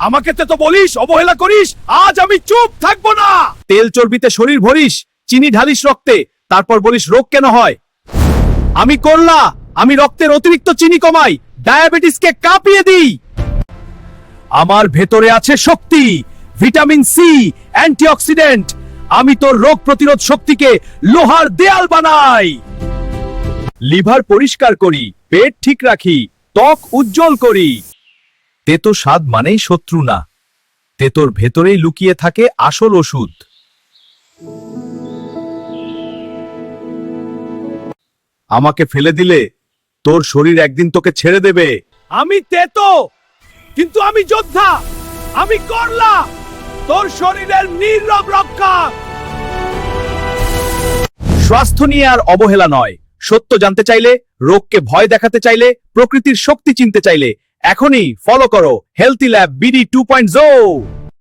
আমাকে তো বলিস, অবহেলা করিস, আজ আমি চুপ থাকবো না। তেল চর্বিতে শরীর ভরিস, চিনি ঢালিস রক্তে, তারপর বলিস রোগ কেন হয়। আমি করলা, আমি রক্তের অতিরিক্ত চিনি কমাই, ডায়াবেটিসকে কাঁপিয়ে দিই। আমার ভেতরে আছে শক্তি, ভিটামিন সি, অ্যান্টিঅক্সিডেন্ট। আমি তোর রোগ প্রতিরোধ শক্তিকে লোহার দেয়াল বানাই। লিভার পরিষ্কার করি, পেট ঠিক রাখি, ত্বক উজ্জ্বল করি। তেতো স্বাদ মানেই শত্রু না, তেতোর ভেতরেই লুকিয়ে থাকে আসল ওষুধ। আমাকে ফেলে দিলে তোর শরীর একদিন তোকে ছেড়ে দেবে। আমি তেতো, কিন্তু আমি যোদ্ধা, আমি করলা, তোর শরীরের নীরব রক্ষা। স্বাস্থ্য নিয়ে আর অবহেলা নয়, সত্য জানতে চাইলে, রোগকে ভয় দেখাতে চাইলে, প্রকৃতির শক্তি চিনতে চাইলে এখনই ফলো করো হেলথি ল্যাব বিডি 2.0।